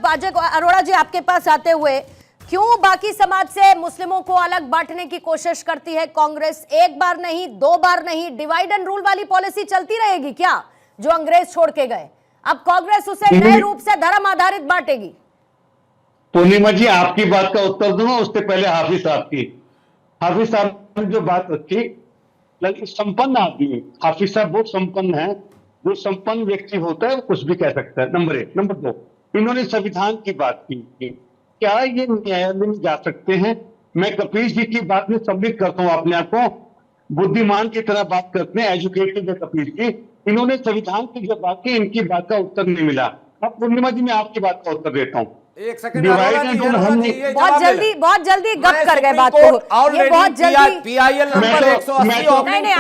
अजय अरोड़ा जी, आपके पास आते हुए, क्यों बाकी समाज से मुस्लिमों को अलग बांटने की कोशिश करती है कांग्रेस? एक बार नहीं, दो बार नहीं, डिवाइड एंड रूल वाली पॉलिसी चलती रहेगी क्या, जो अंग्रेज छोड़ के गए? अब कांग्रेस उसे नए रूप से धर्म आधारित बांटेगी। पूर्णिमा जी, आपकी बात का उत्तर दूंगा, उससे पहले हाफिज साहब की। हाफिज साहब ने जो बात रखी, संपन्न आदमी, हाफिज साहब बहुत संपन्न है। जो संपन्न व्यक्ति होता है वो कुछ भी कह सकता है, नंबर एक। नंबर दो, इन्होंने संविधान की बात की, क्या ये न्यायालय में जा सकते हैं? मैं कपिल जी की बात में सम्मिलित करता हूं अपने आप को, बुद्धिमान की तरह बात करते हैं, एजुकेटेड है कपिल जी। इन्होंने संविधान की जो बात की, इनकी बात का उत्तर नहीं मिला। अब पूर्णिमा जी, मैं आपकी बात का उत्तर देता हूँ। एक सेकंड, बहुत जल्दी गप कर गए बात को, ये बहुत जल्दी। पीआईएल नंबर 180 नहीं,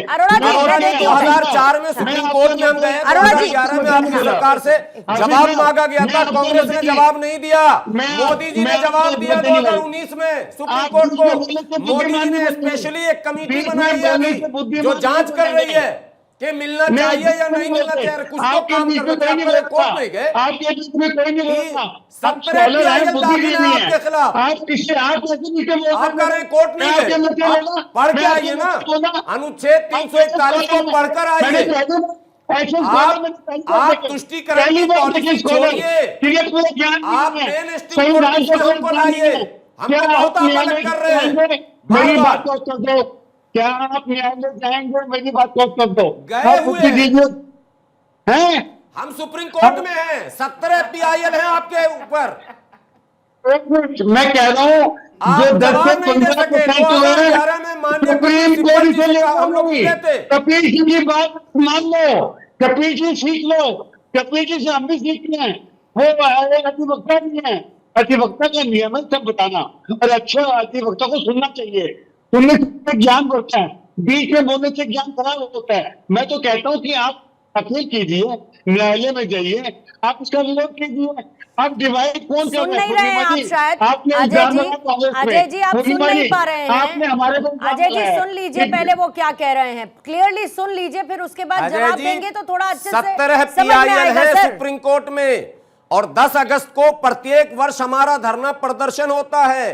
अरोड़ा जी 2004 में सुप्रीम कोर्ट में हम गए, 2011 में आपकी सरकार से जवाब मांगा गया था, कांग्रेस ने जवाब नहीं दिया। मोदी जी ने जवाब दिया 2019 में सुप्रीम कोर्ट को। मोदी जी ने स्पेशली एक कमेटी बनाई है अभी, जो जांच कर रही है कि मिलना चाहिए या नहीं मिलना चाहिए। कुछ तो काम करना चाहिए, कोर्ट में गए। आपके बीच में कोई नहीं बोलता, सब तरह आपके खिलाफ। आप किससे, आप आप कह रहे हैं कोर्ट नहीं गए, पढ़ के आइए ना, अनुच्छेद 341 को पढ़कर आइए। आप तुष्टिकरण की पॉलिसी छोड़िए, आप मेन स्ट्रीम को बनाइए। हम तो बहुत आंदोलन कर रहे हैं। मेरी बात को उत्तर दो, क्या आप न्यायालय जाएंगे? मेरी बात को उत्तर दो। गए हुए हैं, हम सुप्रीम कोर्ट में हैं, 17 पीआईएल हैं आपके ऊपर। मैं कह रहा हूँ, जो 10 से 15% हुए सुप्रीम कोर्ट से लेकर कपिल जी की बात मान लो, कपिल जी सीख लो, कपिल जी से हम भी सीखते हैं। वो अधिवक्ता नहीं है, अधिवक्ता का नियम है सब बताना, और अच्छा अधिवक्ता को सुनना चाहिए। सुनने से ज्ञान बढ़ता है, बीच में बोलने से ज्ञान खराब होता है। मैं तो कहता हूँ कि आप अपील कीजिए, न्यायालय में जाइए, आप इसका विरोध कीजिए। आप डिवाइड कौन कर रहे हैं? आप शायद अजय जी आप सुन नहीं पा रहे हैं। आपने हमारे अजय जी सुन लीजिए पहले वो क्या कह रहे हैं, क्लियरली सुन लीजिए, फिर उसके बाद जवाब देंगे तो थोड़ा अच्छे से 17 पीआईएल है सुप्रीम कोर्ट में, और 10 अगस्त को प्रत्येक वर्ष हमारा धरना प्रदर्शन होता है।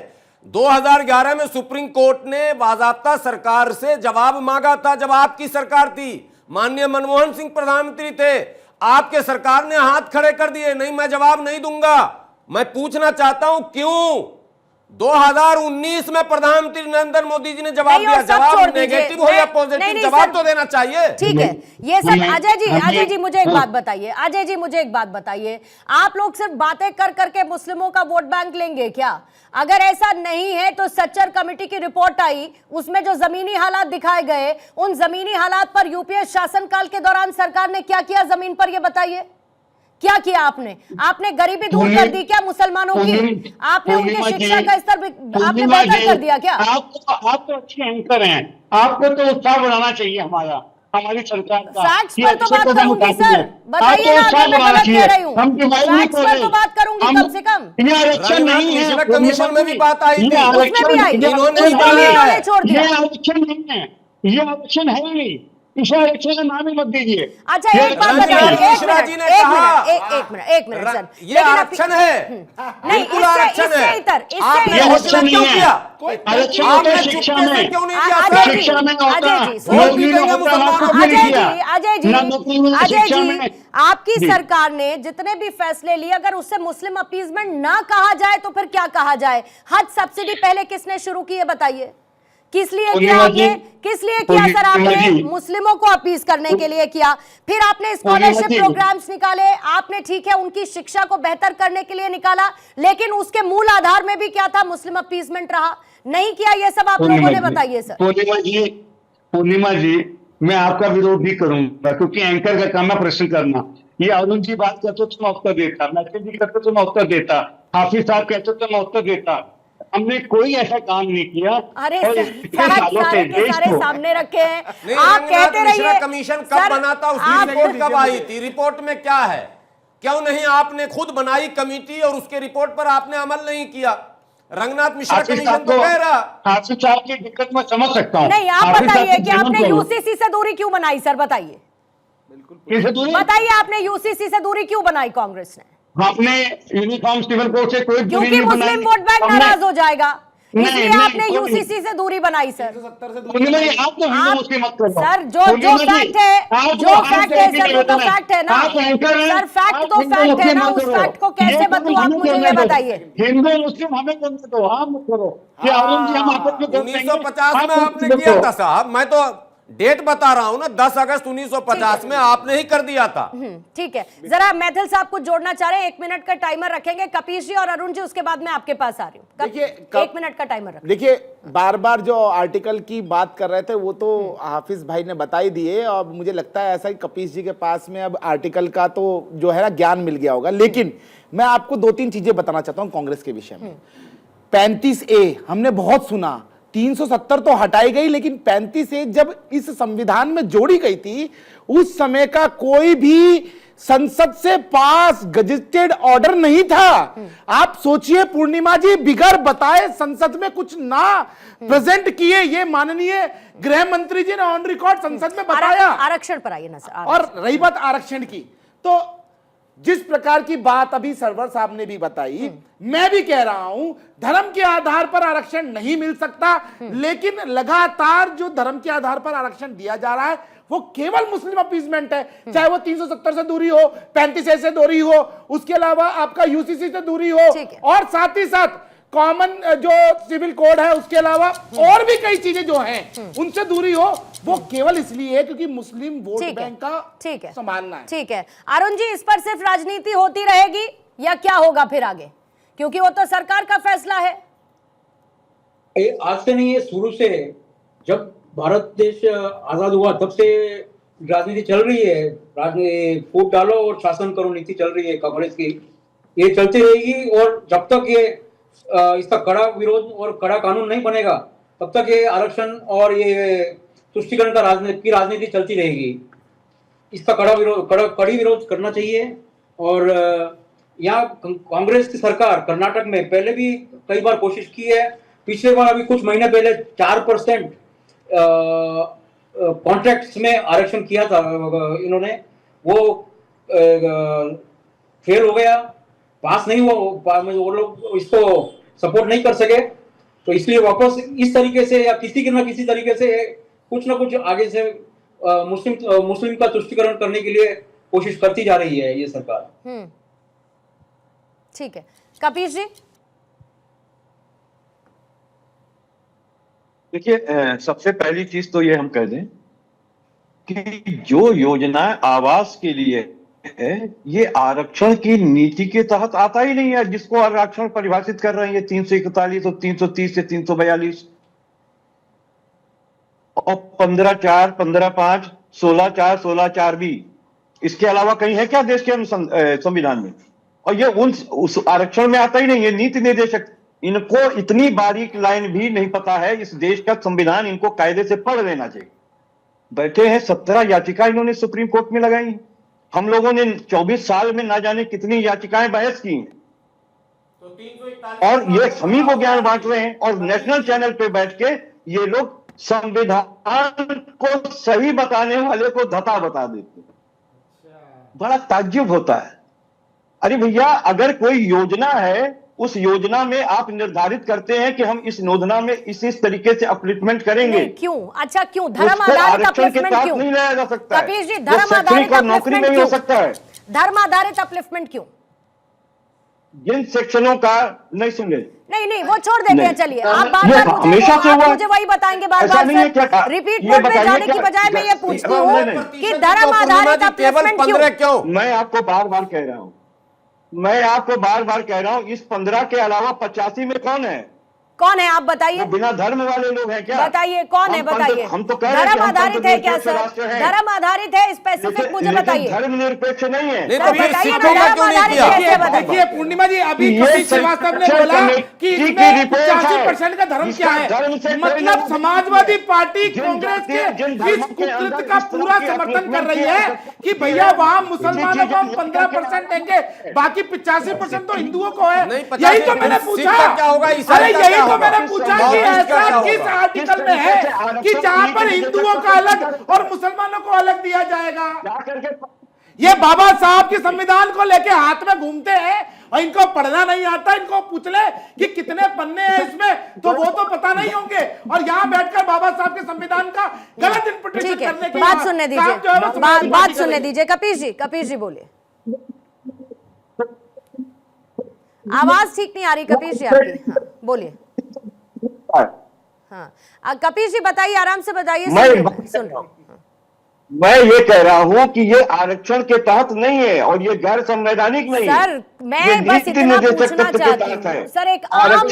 2011 में सुप्रीम कोर्ट ने बाज़ाब्ता सरकार से जवाब मांगा था, जब आपकी सरकार थी, माननीय मनमोहन सिंह प्रधानमंत्री थे। आपके सरकार ने हाथ खड़े कर दिए, नहीं मैं जवाब नहीं दूंगा। मैं पूछना चाहता हूं क्यों 2019 में प्रधानमंत्री नरेंद्र मोदी जी ने जवाब दिया? जवाब नेगेटिव हो या पॉजिटिव, जवाब तो देना चाहिए। ठीक है, ये सब अजय जी मुझे एक बात बताइए, अजय जी मुझे एक बात बताइए, आप लोग सिर्फ बातें कर करके मुस्लिमों का वोट बैंक लेंगे क्या? अगर ऐसा नहीं है तो सच्चर कमेटी की रिपोर्ट आई, उसमें जो जमीनी हालात दिखाए गए, उन जमीनी हालात पर यूपीए शासनकाल के दौरान सरकार ने क्या किया जमीन पर, ये बताइए। क्या किया आपने? आपने गरीबी दूर कर दी क्या मुसलमानों की? आपने उनकी शिक्षा का स्तर आपने बेहतर कर दिया क्या? आप तो अच्छे एंकर हैं, आपको तो उत्साह बढ़ाना चाहिए हमारी सरकार का। फैक्ट्स पर तो बात करूंगी सर, बताइए ना अगर मैं गलत कह रही हूँ। फैक्ट्स पर तो बात करूंगी कम से कम। ये इलेक्शन नहीं है, कमीशन में भी बात आई थी, उसमें भी आई, इन्होंने छोड़ दिया। ये इलेक्शन नहीं है, ये इलेक्शन है ही नहीं, इस इलेक्शन का नाम ही मत दीजिए। अच्छा एक बात बताइए, एक मिनट सर, ये आरक्षण है, नहीं इससे इतर आरक्षण नहीं है, आरक्षण तो शिक्षा में, शिक्षा में होता है, नौकरी में होता है। अजय जी आपकी सरकार ने जितने भी फैसले लिए, अगर उससे मुस्लिम अपीजमेंट ना कहा जाए तो फिर क्या कहा जाए? हज सब्सिडी पहले किसने शुरू की है बताइए? किस लिए किया आपने? किस लिए किया सर आपने? मुस्लिमों को अपीज करने के लिए किया। फिर आपने स्कॉलरशिप प्रोग्राम्स निकाले, आपने ठीक है उनकी शिक्षा को बेहतर करने के लिए निकाला, लेकिन उसके मूल आधार में भी क्या था? मुस्लिम अपीजमेंट रहा। नहीं किया ये सब आप लोगों ने, बताइए सर। पूर्णिमा जी मैं आपका विरोध भी करूंगा, क्योंकि एंकर का काम है प्रश्न करना। ये अरुण जी बात करते तो मैं उत्तर देता, मैसेज जी करते तो मैं उत्तर देता, हाफिज साहब कहते तो मैं उत्तर देता। हमने कोई ऐसा काम नहीं किया। अरे सारे सामने रखे हैं, आप कहते रहिए। कमीशन कब बना था, उसकी रिपोर्ट कब आई थी? रिपोर्ट में क्या है? क्यों नहीं आपने खुद बनाई कमेटी और उसके रिपोर्ट पर आपने अमल नहीं किया? रंगनाथ मिश्रा कमीशन तो कह रहा। हाफिज साहब की दिक्कत मैं समझ सकता हूँ। नहीं आप बताइए कि आपने यूसीसी से दूरी क्यों बनाई सर, बताइए। बिल्कुल बताइए आपने यूसीसी से दूरी क्यों बनाई कांग्रेस ने? आपने यूनिफॉर्म सिविल कोड से कोई दूरी क्योंकि नहीं बनाई। मुस्लिम वोट बैंक हमने- नाराज हो जाएगा, नहीं, इसलिए नहीं, आपने कोई- यूसीसी से दूरी बनाई सर। पूर्णिमा जी, आप तो हिंदू मुस्लिम मत करो। सर जो पूर्णिमा जी, फैक्ट है, आप जो तो आप फैक्ट तो है एक ही सर, वो तो निवेदन है। फैक्ट है ना आप एंकर हैं, सर, फैक्ट आप तो हिंदू फैक्ट है मुस्लिम ना, मत उस करो। फैक्ट को कैसे ये बदलूं, आप हमें मुझे करने ये दो। बताइए। हिंदू मुस्लिम हमें करने दो, आप मत करो। कि अरुण जी हम आपस में कर देंगे, 1950 में आप आपने मत किया करो। था साहब, मैं तो डेट बता रहा हूं ना, 10 अगस्त 1950 में आपने ही कर दिया था। ठीक है, जरा मैथिल साहब कुछ जोड़ना चाह रहे हैं, 1 मिनट का टाइमर रखेंगे। कपीश जी और अरुण जी, उसके बाद मैं आपके पास आ रही हूँ। देखिए, 1 मिनट का टाइमर रखें। देखिए, बार बार जो आर्टिकल की बात कर रहे थे वो तो हाफिज भाई ने बताई दिए, और मुझे लगता है ऐसा ही कपीश जी के पास में अब आर्टिकल का तो जो है ना ज्ञान मिल गया होगा। लेकिन मैं आपको 2-3 चीजें बताना चाहता हूं कांग्रेस के विषय में। 35A हमने बहुत सुना, 370 तो हटाई गई, लेकिन 35A जब इस संविधान में जोड़ी गई थी, उस समय का कोई भी संसद से पास गजेटेड ऑर्डर नहीं था। आप सोचिए पूर्णिमा जी, बिगर बताए संसद में कुछ ना प्रेजेंट किए, ये माननीय गृह मंत्री जी ने ऑन रिकॉर्ड संसद में बताया। आरक्षण पर आइए ना सर। और रही बात आरक्षण की, तो जिस प्रकार की बात अभी सरवर साहब ने भी बताई, मैं भी कह रहा हूं धर्म के आधार पर आरक्षण नहीं मिल सकता, लेकिन लगातार जो धर्म के आधार पर आरक्षण दिया जा रहा है वो केवल मुस्लिम अपीजमेंट है। चाहे वो 370 से दूरी हो, 35A से दूरी हो, उसके अलावा आपका यूसीसी से दूरी हो, और साथ ही साथ कॉमन जो सिविल कोड है, उसके अलावा और भी कई चीजें जो हैं उनसे दूरी हो, वो केवल इसलिए है क्योंकि मुस्लिम वोट बैंक का संभालना है। ठीक है अरुण जी, इस पर सिर्फ राजनीति होती रहेगी या क्या होगा फिर आगे, क्योंकि वो तो सरकार का फैसला है। आज से नहीं, ये शुरू से, जब भारत देश आजाद हुआ तब से राजनीति चल रही है। राजनीति फूट डालो और शासन करो नीति चल रही है कांग्रेस की, ये चलती रहेगी। और जब तक ये इसका कड़ा विरोध और कड़ा कानून नहीं बनेगा, तब तक ये आरक्षण और ये तुष्टीकरण का राजनीति चलती रहेगी। इसका कड़ी विरोध करना चाहिए। और यहाँ कांग्रेस की सरकार कर्नाटक में पहले भी कई बार कोशिश की है। पिछले बार अभी कुछ महीने पहले 4% कॉन्ट्रैक्ट्स में आरक्षण किया था इन्होंने, वो फेल हो गया, पास नहीं हुआ। वो लोग इसको सपोर्ट नहीं कर सके, तो इसलिए वापस इस तरीके से या किसी न किसी तरीके से कुछ ना कुछ आगे से मुस्लिम का तुष्टीकरण करने के लिए कोशिश करती जा रही है ये सरकार। ठीक है कपीश जी। देखिए, सबसे पहली चीज तो ये हम कह दें कि जो योजना आवास के लिए है, ये आरक्षण की नीति के तहत आता ही नहीं है। जिसको आरक्षण परिभाषित कर रहे हैं ये 341 और 330 से 342 और 15(4), 15(5), 16(4), 16(4) भी, इसके अलावा कहीं है क्या देश के संविधान में? और ये उस आरक्षण में आता ही नहीं है। नीति निर्देशक, इनको इतनी बारीक लाइन भी नहीं पता है। इस देश का संविधान इनको कायदे से पढ़ लेना चाहिए। बैठे हैं 17 याचिका इन्होंने सुप्रीम कोर्ट में लगाई। हम लोगों ने 24 साल में ना जाने कितनी याचिकाएं बहस की हैं, और ये सभी को ज्ञान बांट रहे हैं। और नेशनल चैनल पे बैठ के ये लोग संविधान को सही बताने वाले को धता बता देते हैं। बड़ा ताज्जुब होता है। अरे भैया, अगर कोई योजना है, उस योजना में आप निर्धारित करते हैं कि हम इस योजना में इस तरीके से अपलिफ्टमेंट करेंगे। क्यों? अच्छा क्यों? धर्म आधारित अपलिफ्टमेंट क्यों नहीं लाया जा सकता? कपीश जी, धर्म आधारित नौकरी में भी हो सकता है। धर्म आधारित अपलिफ्टमेंट क्यों? जिन सेक्शनों का नहीं सुने, नहीं वो छोड़ देते हैं। चलिए, आप बार-बार हमेशा से हुआ, मुझे वही बताएंगे बार-बार। रिपीट मोड में जाने की बजाय मैं ये पूछती हूँ कि धर्म आधारित अपलिफ्टमेंट क्यों? मैं आपको बार बार कह रहा हूँ, इस 15 के अलावा 85 में कौन है? कौन है आप बताइए? बिना धर्म वाले लोग हैं क्या? बताइए कौन है, बताइए। हम तो कह रहे हैं धर्म आधारित है क्या सर? धर्म आधारित है, स्पेसिफिक मुझे बताइए। धर्म निरपेक्ष नहीं है। देखिए पूर्णिमा जी, अभी कपिल श्रीवास्तव ने बोला कि इसमें 85% का धर्म क्या है। मतलब समाजवादी पार्टी कांग्रेस के इस कुकृत्य का पूरा समर्थन कर रही है कि भैया वहां मुसलमानों को हम 15% देंगे, बाकी 85% तो हिंदुओं को है। यही तो मैंने पूछा। अरे यही तो मैंने पूछा कि ऐसा किस आर्टिकल में है कि जहां पर हिंदुओं का अलग और मुसलमानों को अलग दिया जाएगा? ये बाबा साहब के संविधान को लेके हाथ में घूमते हैं और इनको पढ़ना नहीं आता। इनको पूछ ले कि कितने पन्ने हैं इसमें, तो वो तो पता नहीं होंगे, और यहाँ बैठकर बाबा साहब के संविधान का गलत इंटरप्रिटेशन करने के बात सुनने दीजिए, बात सुनने दीजिए। कपीश जी बोलिए। आवाज ठीक नहीं आ रही कपीश जी आपकी। हाँ, बोलिए। हाँ कपीश जी बताइए, आराम से बताइए, सुन रहा हूं। मैं ये कह रहा हूं कि ये आरक्षण के तहत नहीं है और ये गैर संवैधानिक नहीं है। सर मैं बस इतना पूछना चाहती हूँ सर, एक आम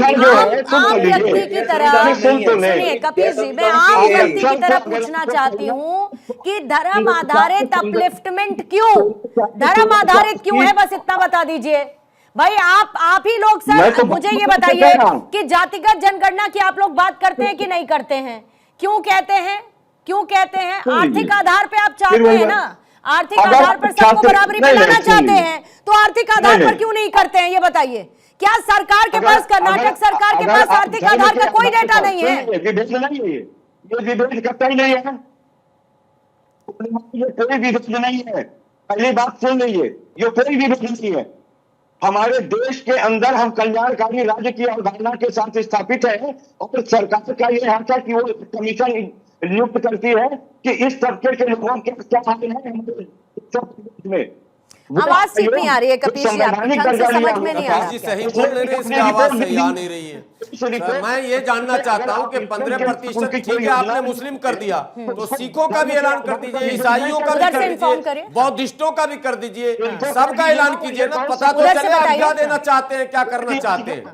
व्यक्ति की तरह, सुनिए कपीश जी, मैं आम व्यक्ति की तरह पूछना चाहती हूँ कि धर्म आधारित अपलिफ्टमेंट क्यों, धर्म आधारित क्यों है, बस इतना बता दीजिए भाई। आप ही लोग सर मुझे ये बताइए कि जातिगत जनगणना की आप लोग बात करते हैं कि नहीं करते हैं? क्यों कहते हैं, क्यों कहते हैं? आर्थिक आधार पे आप चाहते हैं ना, आर्थिक आधार पर सबको बराबरी में लाना चाहते हैं, तो आर्थिक आधार पर क्यों नहीं करते हैं ये बताइए। क्या सरकार के पास, कर्नाटक सरकार के पास आर्थिक आधार का कोई डेटा नहीं है? ये विभेद करता ही नहीं है, ये कोई विभेद नहीं है। पहली बात सुन लीजिए, ये कोई विभेद नहीं है। हमारे देश के अंदर हम कल्याणकारी राज्य की अवधारणा के साथ स्थापित है और सरकार का ये हक है कि वो कमीशन नियुक्त करती है कि इस तबके के लोगों के क्या हाल है में। आवाज ठीक नहीं आ रही है कपीश जी, आपकी ढंग से समझ में नहीं आ रहा। जी सही बोल रहे हैं, इसकी आवाज सही आ नहीं रही है। सर, मैं ये जानना चाहता हूँ कि 15% ठीक है आपने मुस्लिम कर दिया, तो सिखों का भी ऐलान कर दीजिए, ईसाइयों का भी कर दीजिए, बौद्धिस्टों का भी कर दीजिए, सबका ऐलान कीजिए ना, पता तो चले आप क्या देना चाहते हैं, क्या करना चाहते हैं।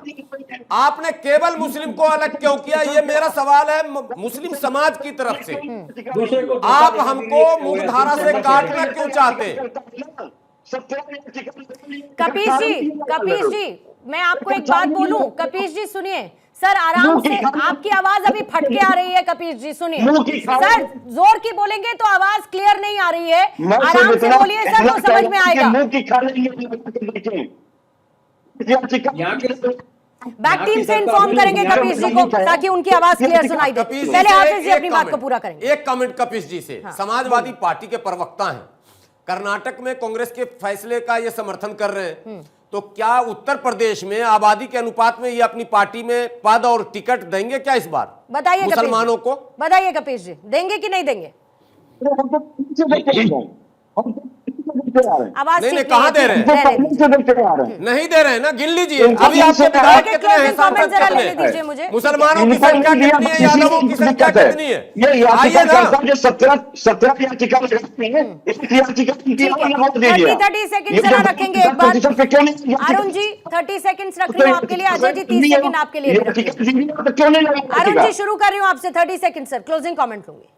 आपने केवल मुस्लिम को अलग क्यों किया, ये मेरा सवाल है मुस्लिम समाज की तरफ से। आप हमको मुख्यधारा से काटना क्यों चाहते हैं? कपीश जी मैं आपको एक बात बोलूं, कपीश जी सुनिए सर, आराम से, आपकी आवाज अभी फटके आ रही है कपीश जी, सुनिए सर, जोर की बोलेंगे तो आवाज क्लियर नहीं आ रही है, आराम से बोलिए सर, तो समझ में आएगा। बैक टीम से इन्फॉर्म करेंगे कपीश जी को ताकि उनकी आवाज क्लियर सुनाई दे। पहले हाफिज जी अपनी बात को पूरा करेंगे। एक कमेंट कपीश जी से, समाजवादी पार्टी के प्रवक्ता हैं, कर्नाटक में कांग्रेस के फैसले का ये समर्थन कर रहे हैं, तो क्या उत्तर प्रदेश में आबादी के अनुपात में ये अपनी पार्टी में पद और टिकट देंगे क्या इस बार? बताइए मुसलमानों को, बताइए कपीश जी, देंगे कि नहीं देंगे? आवाज नहीं कहाँ दे रहे हैं? नहीं दे रहे हैं ना, गिन लीजिए अभी आपके विधायक कितने हैं, सांसद कितने हैं, मुसलमानों की संख्या कितनी है, यादवों की संख्या कितनी है, आइए ना। 17 याचिका लगाते हैं, 30 सेकंड जरा रखेंगे एक बार, अरुण जी 30 सेकंड्स रख रही हूँ आपके लिए, अजय जी 30 सेकंड आपके लिए। अरुण जी शुरू कर रही हूँ आपसे, 30 सेकंड सर, क्लोजिंग कमेंट लूंगी।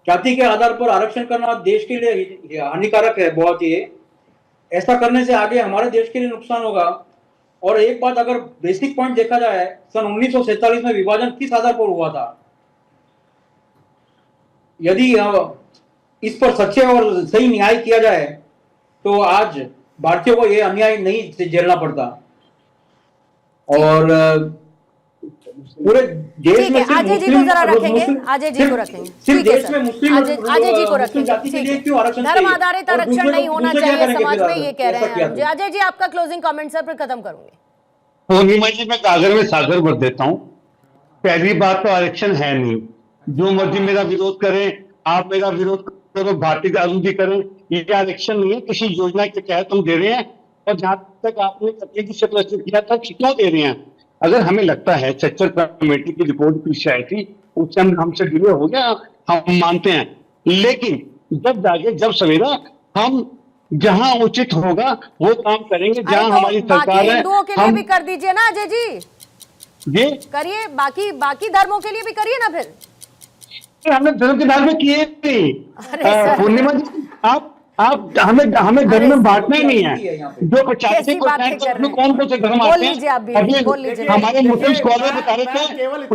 जाति के आधार पर आरक्षण करना देश के लिए हानिकारक है बहुत ही। ऐसा करने से आगे हमारे देश के लिए नुकसान होगा। और एक बात अगर बेसिक पॉइंट देखा जाए, सन 1947 में विभाजन किस आधार पर हुआ था? यदि इस पर सच्चे और सही न्याय किया जाए तो आज भारतीयों को यह अन्याय नहीं झेलना पड़ता। और पूरे देश में अजय जी को जरा रखेंगे, अजय जी को रखेंगे, सिर्फ देश में मुस्लिम अजय जी को रखेंगे। धर्म आधारित आरक्षण नहीं होना चाहिए समाज में, ये कह रहे हैं अजय जी। आपका क्लोजिंग कमेंट सर, फिर खत्म करूंगी। पूर्णिमा जी मैं कागज में सागर भर देता हूँ। पहली बात तो आरक्षण है नहीं, जो मर्जी मेरा विरोध करें, आप मेरा विरोध करो, भारतीय अरुण जी करें, ये आरक्षण नहीं है, किसी योजना के तहत हम दे रहे हैं। और जहां तक आपने कपील से प्रश्न किया था क्यों दे रहे हैं, अगर हमें लगता है सच्चर कमेटी की रिपोर्ट पीछे आई थी, उससे हमसे डिले हो गया, हम मानते हैं, लेकिन जब जागे जब सवेरा हम जहां उचित होगा वो काम करेंगे, जहां हमारी सरकार है। हिंदुओं के लिए भी कर दीजिए ना अजय जी, ये करिए, बाकी धर्मों के लिए भी करिए ना। फिर हमने धर्म के नाम में किए नहीं। पूर्णिमा जी आप हमें धर्म में बांटना ही नहीं है। जो 85% कौन कौन से धर्म आते हैं, हमारे मुस्लिम स्कॉलर बता रहे थे,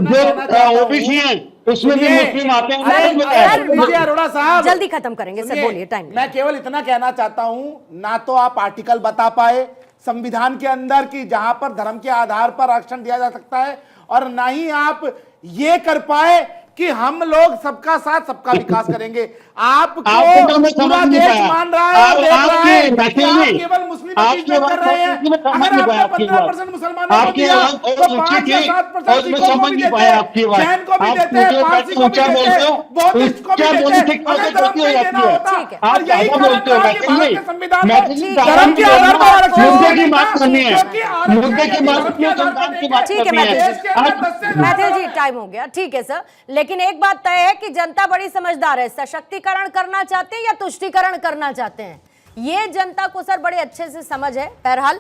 जो ओबीसी हैं उसमें भी मुस्लिम आते हैं। अरोड़ा साहब जल्दी खत्म करेंगे सर, बोलिए, टाइम। मैं केवल इतना कहना चाहता हूं, ना तो आप आर्टिकल बता पाए संविधान के अंदर की जहां पर धर्म के आधार पर आरक्षण दिया जा सकता है, और ना ही आप ये कर पाए कि हम लोग सबका साथ सबका विकास करेंगे। आपको आपको तो मैं पूरा समझ नहीं देश पाया। मान रहा है और देख रहा आपकी है कि मैथिली, आप केवल मुस्लिम आपकी अपील बात कर रहे हैं। मैं समझ अगर नहीं पाया आपने आपकी 15% बात। मुसलमानों को आपकी दिया आवाज तो बहुत ऊंची 5 या थी 7% और मैं सिखों को समझ भी नहीं देते, पाया आपकी बात। जैन को भी आप देते, ऊंचे पारसी बैठे को भी ऊंचा देते, बोलते हो, बौद्धिस्ट को भी क्या बोलते देते, थे, क्या हमें गलती धर्म हो नहीं जाती देना है। होता। ठीक है। आप और यही ज्यादा कारण बोलते हो रहा कि भारत मैथिली, के संविधान में मैथिली ठीक है। धर्म के आधार पर आरक्षण मुद्दे की नहीं बात था, करनी है, क्योंकि आरक्षण मुद्दे की यदि बात धर्म के अपने आधार पर संविधान की देंगे, बात ठीक है, करनी है। मैथिली देश के अंदर 10 से ज्यादा मैथिल जी धर्म है। टाइम हो गया, ठीक है सर, लेकिन एक बात तय है कि जनता बड़ी समझदार है। सशक्तिकरण करना चाहते हैं या तुष्टीकरण करना चाहते हैं, ये जनता को सर बड़े अच्छे से समझ है। बहरहाल